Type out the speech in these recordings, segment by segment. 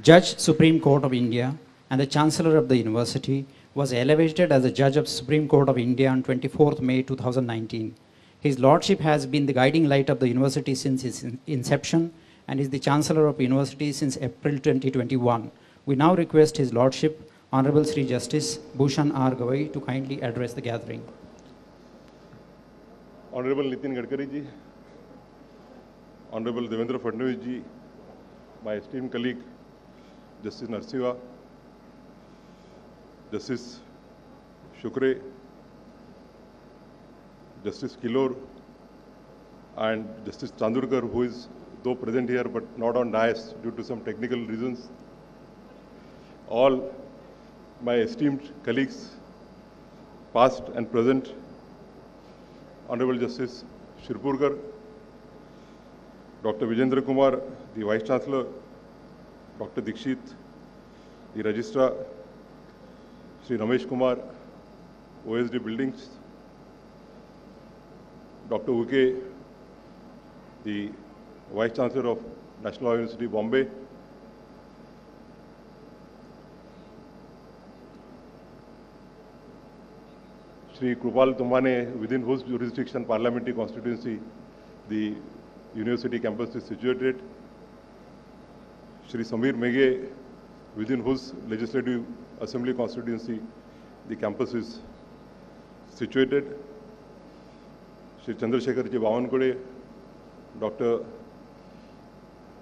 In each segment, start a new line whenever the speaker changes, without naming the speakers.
Judge Supreme Court of India and the Chancellor of the University, was elevated as a Judge of Supreme Court of India on 24th May 2019. His Lordship has been the guiding light of the University since its inception and is the Chancellor of University since April 2021. We now request His Lordship, Honorable Sri Justice Bhushan R. Gawai, to kindly address the gathering.
Honorable Nitin Gadkari ji, Honorable Devendra Fadnavis ji, my esteemed colleague Justice Narsiva, Justice Shukre, Justice Kilor, and Justice Chandurkar, who is though present here but not on dais due to some technical reasons. All my esteemed colleagues, past and present, Honorable Justice Shirpurkar, Dr. Vijendra Kumar, the Vice Chancellor, Dr. Dikshit, the Registrar, Sri Ramesh Kumar, OSD Buildings, Dr. Uke, the Vice Chancellor of National Law University, Bombay, Sri Krupal Tumane, within whose jurisdiction parliamentary constituency the university campus is situated, Shri Samir Meghe, within whose legislative assembly constituency the campus is situated, Shri Chandrasekhar ji Bawankode, Dr.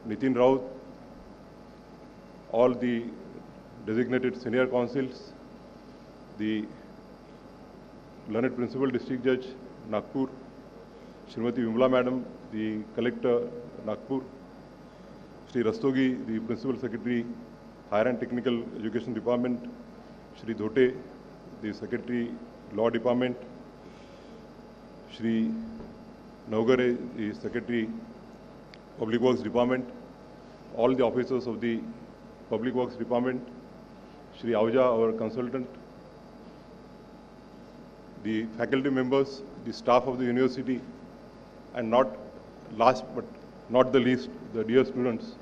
Nitin Raut, all the designated senior counsels, the learned Principal District Judge, Nagpur, Srimati Vimla Madam, the Collector, Nagpur, Shri Rastogi, the Principal Secretary, Higher and Technical Education Department, Shri Dhote, the Secretary, Law Department, Shri Naugare, the Secretary, Public Works Department, all the officers of the Public Works Department, Shri Ahuja, our consultant, the faculty members, the staff of the university, and not last but not the least, the dear students.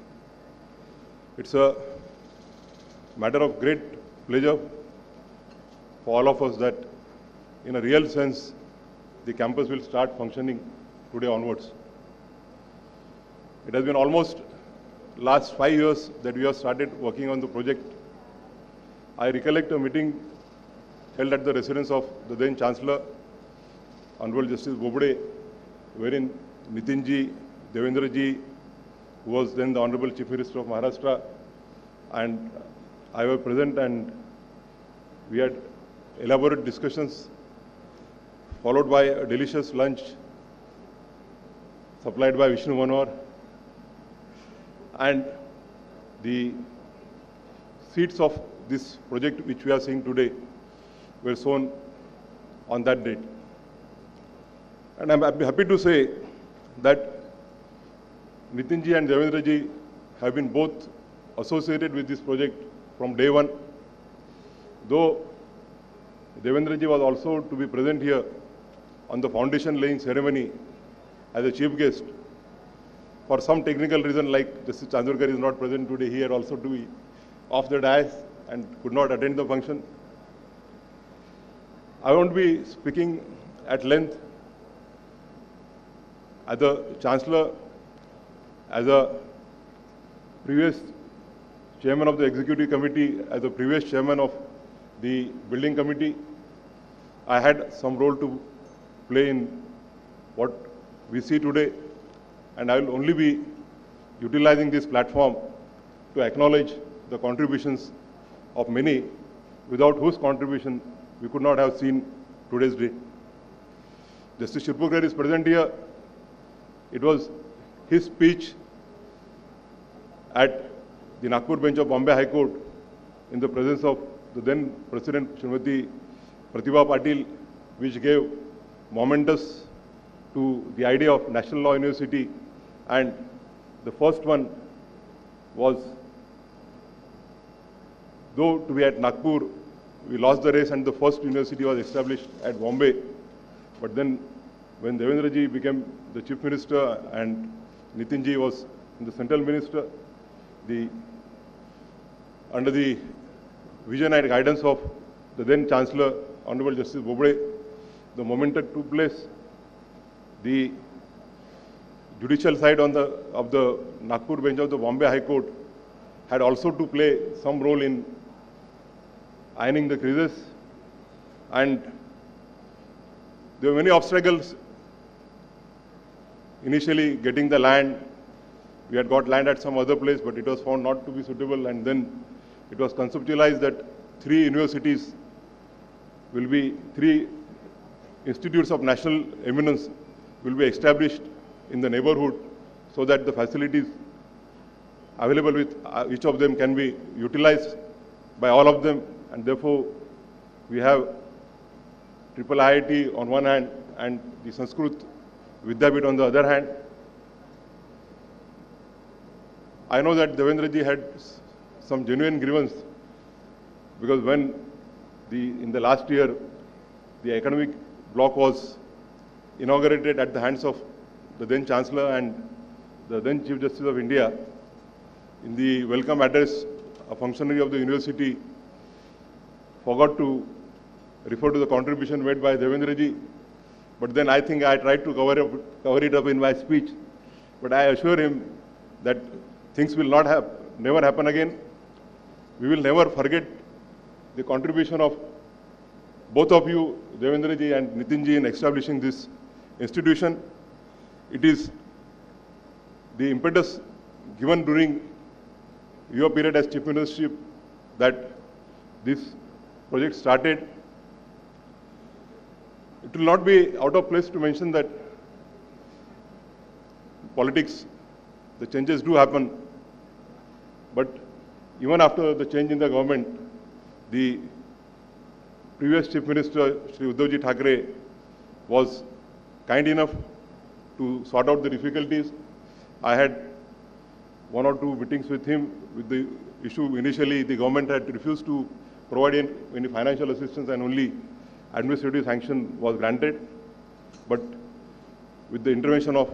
It's a matter of great pleasure for all of us that in a real sense, the campus will start functioning today onwards. It has been almost last 5 years that we have started working on the project. I recollect a meeting held at the residence of the then Chancellor, Honorable Justice Bobde, wherein Nitin ji, Devendra ji, who was then the Honorable Chief Minister of Maharashtra, and I were present, and we had elaborate discussions followed by a delicious lunch supplied by Vishnu Manohar, and the seeds of this project which we are seeing today were sown on that date. And I'm happy to say that Nitin ji and Devendra ji have been both associated with this project from day one. Though Devendra ji was also to be present here on the foundation laying ceremony as a chief guest. For some technical reason, like Justice Chandurkar is not present today, he had also to be off the dais and could not attend the function. I won't be speaking at length. As a Chancellor, as a previous Chairman of the Executive Committee, as a previous Chairman of the Building Committee, I had some role to play in what we see today, and I will only be utilizing this platform to acknowledge the contributions of many, without whose contribution we could not have seen today's day. Justice Shirpurkar is present here. It was his speech at the Nagpur bench of Bombay High Court in the presence of the then President Srimati Pratibha Patil, which gave momentous to the idea of National Law University, and the first one was, though to be at Nagpur, we lost the race and the first university was established at Bombay. But then when Devendra ji became the Chief Minister and Nitin ji was the Central Minister, the under the vision and guidance of the then Chancellor, Honorable Justice Bobde, the moment it took place, the judicial side of the Nagpur bench of the Bombay High Court had also to play some role in ironing the creases, and there were many obstacles. Initially getting the land, we had got land at some other place, but it was found not to be suitable, and then it was conceptualized that 3 universities will be 3 institutes of national eminence will be established in the neighborhood so that the facilities available with each of them can be utilized by all of them, and therefore we have triple IIT on one hand and the Sanskrit Vidyapit on the other hand. I know that Devendra ji had some genuine grievance because when in the last year the academic block was inaugurated at the hands of the then Chancellor and the then Chief Justice of India, in the welcome address, a functionary of the university forgot to refer to the contribution made by Devendra ji. But then I think I tried to cover it up in my speech. But I assure him that things will never happen again. We will never forget the contribution of both of you, Devendra ji and Nitin ji, in establishing this institution. It is the impetus given during your period as Chief Ministership that this project started. It will not be out of place to mention that politics, the changes do happen, but even after the change in the government, the previous Chief Minister, Shri Uddhav ji Thackeray, was kind enough to sort out the difficulties. I had 1 or 2 meetings with him with the issue. Initially, the government had refused to provide any financial assistance and only administrative sanction was granted. But with the intervention of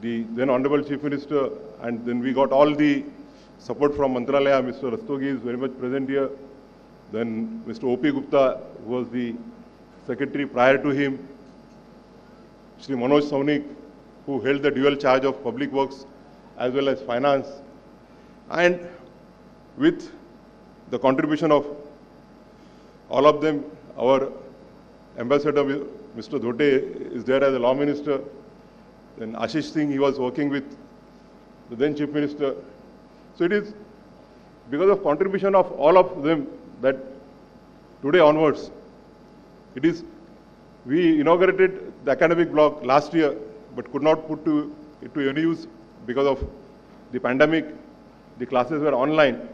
the then Honorable Chief Minister, and then we got all the support from Mantralaya. Mr. Rastogi is very much present here. Then Mr. O.P. Gupta, who was the secretary prior to him. Shri Manoj Saunik, who held the dual charge of public works as well as finance. And with the contribution of all of them, our ambassador, Mr. Dhote, is there as a law minister. Then Ashish Singh, he was working with the then Chief Minister. So it is because of contribution of all of them that today onwards, we inaugurated the academic block last year, but could not put it to any use because of the pandemic. The classes were online,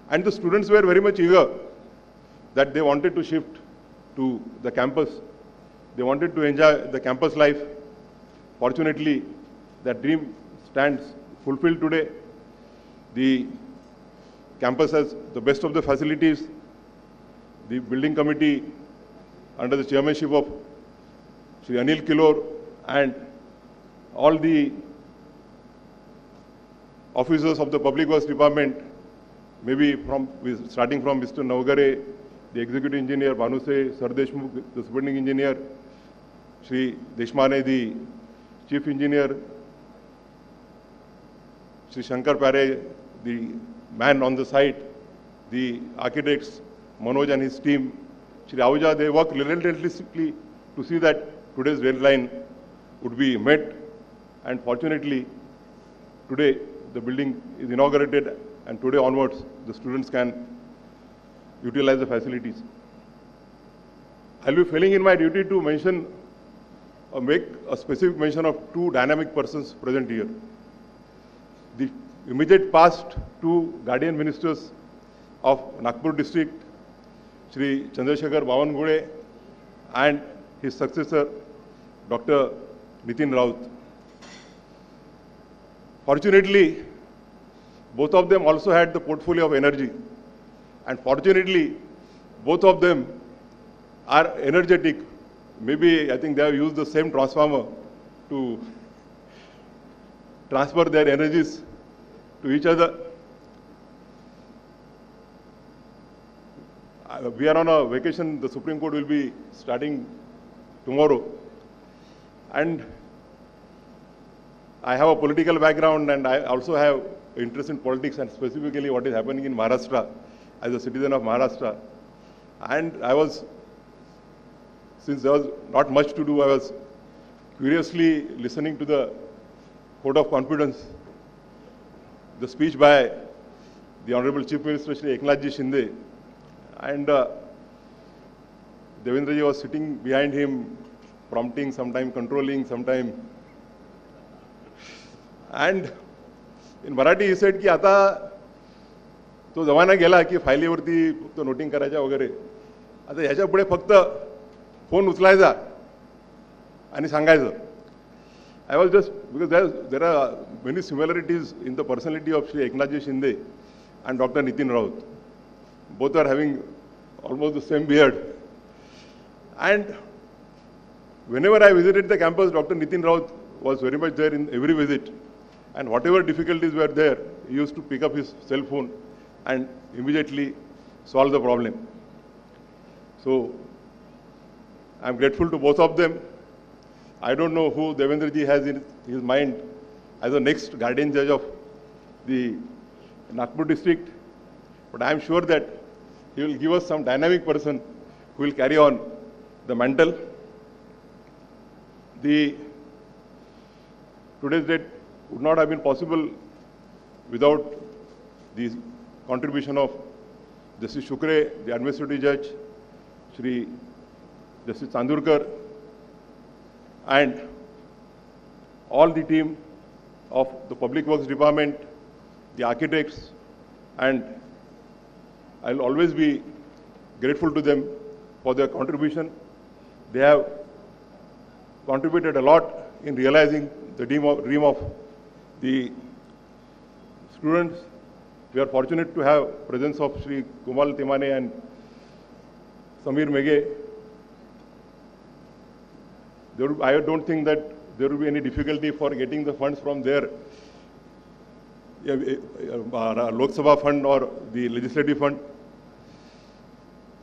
and the students were very much eager that they wanted to shift to the campus. They wanted to enjoy the campus life. Fortunately, that dream stands fulfilled today. The campus has the best of the facilities. The building committee, under the chairmanship of Shri Anil Kilor, and all the officers of the Public Works Department, maybe starting from Mr. Navgare, the executive engineer, Bhanuse, Sar Deshmukh, the superintending engineer, Shri Deshmane, the chief engineer, Shri Shankar Pare, the man on the site, the architects, Manoj and his team, Shri Ahuja, they worked relentlessly to see that today's deadline would be met. And fortunately, today the building is inaugurated, and today onwards the students can utilize the facilities. I'll be failing in my duty to mention or make a specific mention of 2 dynamic persons present here. The immediate past 2 guardian ministers of Nagpur district, Shri Chandrasekhar Bawangule and his successor, Dr. Nitin Raut. Fortunately, both of them also had the portfolio of energy, and fortunately, both of them are energetic. Maybe I think they have used the same transformer to transfer their energies to each other. we are on a vacation. The Supreme Court will be starting tomorrow. And I have a political background, and I also have interest in politics and specifically what is happening in Maharashtra as a citizen of Maharashtra. And since there was not much to do, I was curiously listening to the vote of confidence, the speech by the Honorable Chief Minister Shri Eknathji Shinde, and Devendraji was sitting behind him, prompting, sometime controlling, sometime. And in Marathi he said ki आता तो जमाना गेला की फायलीवरती फक्त noting करायच्या वगैरे. आता ह्याच्या पुढे फक्त फोन उचलायचा आणि सांगायचं. I was just, because there are many similarities in the personality of Shri Eknathji Shinde and Dr. Nitin Raut. Both are having almost the same beard. And whenever I visited the campus, Dr. Nitin Raut was very much there in every visit. And whatever difficulties were there, he used to pick up his cell phone and immediately solve the problem. So I am grateful to both of them. I don't know who Devendraji has in his mind as the next guardian judge of the Nagpur district, but I am sure that he will give us some dynamic person who will carry on the mantle. Today's date would not have been possible without the contribution of Justice Shukre, the administrative judge, Shri Justice Chandurkar, and all the team of the Public Works Department, the architects, and I'll always be grateful to them for their contribution. They have contributed a lot in realizing the dream of the students. We are fortunate to have presence of Shri Kumal Timane and Samir Meghe. I don't think that there will be any difficulty for getting the funds from their Lok Sabha fund or the legislative fund.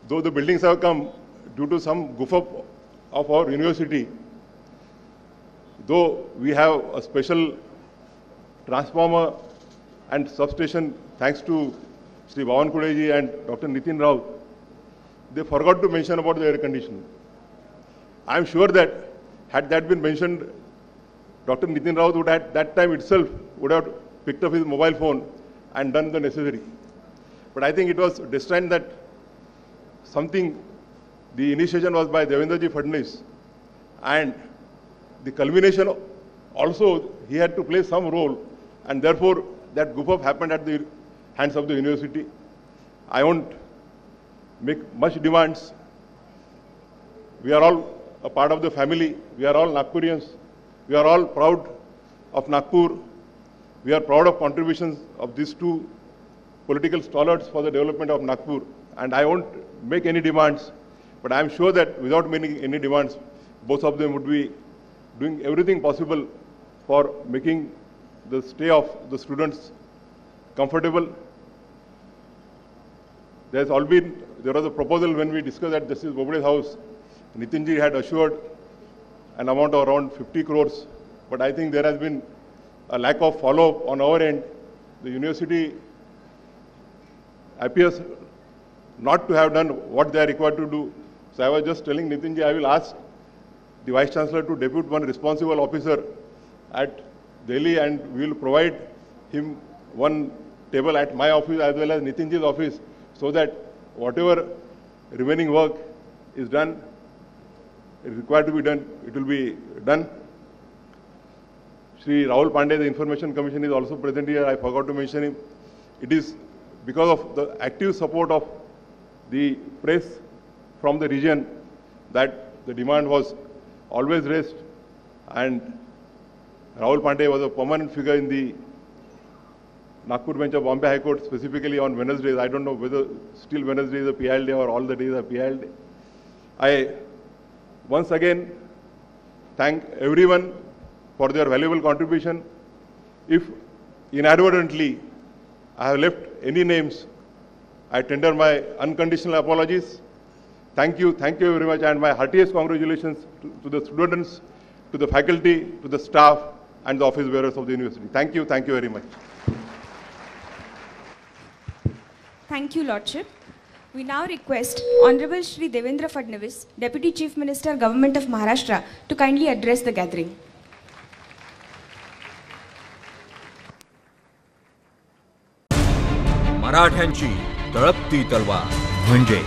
Though the buildings have come due to some goof up of our university, though we have a special transformer and substation thanks to Shri Bhavan Kudeji and Dr. Nitin Raut, they forgot to mention about the air conditioning. I am sure that had that been mentioned, Dr. Nitin Raut would at that time itself would have picked up his mobile phone and done the necessary. But I think it was destined that the initiation was by Devendraji Fadnavis, and the culmination also he had to play some role, and therefore that goof up happened at the hands of the university. I won't make much demands. We are all a part of the family. We are all Nagpurians. We are all proud of Nagpur. We are proud of contributions of these two political stalwarts for the development of Nagpur. And I won't make any demands, but I am sure that without making any demands, both of them would be doing everything possible for making the stay of the students comfortable. There was a proposal when we discussed at Justice Bobade's house. Nitinji had assured an amount of around 50 crores, but I think there has been a lack of follow-up on our end. The university appears not to have done what they are required to do. So I was just telling Nitinji, I will ask the Vice Chancellor to depute one responsible officer at Delhi, and we will provide him one table at my office as well as Nitinji's office, so that whatever remaining work is done, is required to be done, it will be done. Shri Rahul Pandey, the Information Commission, is also present here. I forgot to mention him. It is because of the active support of the press from the region that the demand was always raised, and Rahul Pandey was a permanent figure in the Nagpur bench of Bombay High Court, specifically on Wednesdays. I don't know whether still Wednesday is a PIL day or all the days are PIL day. I once again thank everyone for their valuable contribution. If inadvertently I have left any names I tender my unconditional apologies. Thank you very much, and my heartiest congratulations to the students, to the faculty, to the staff, and the office bearers of the university. Thank you very much.
Thank you, Lordship. We now request Honorable Shri Devendra Fadnavis, Deputy Chief Minister, Government of Maharashtra, to kindly address the gathering.
मराठ्यांची तळपती तलवार म्हणजे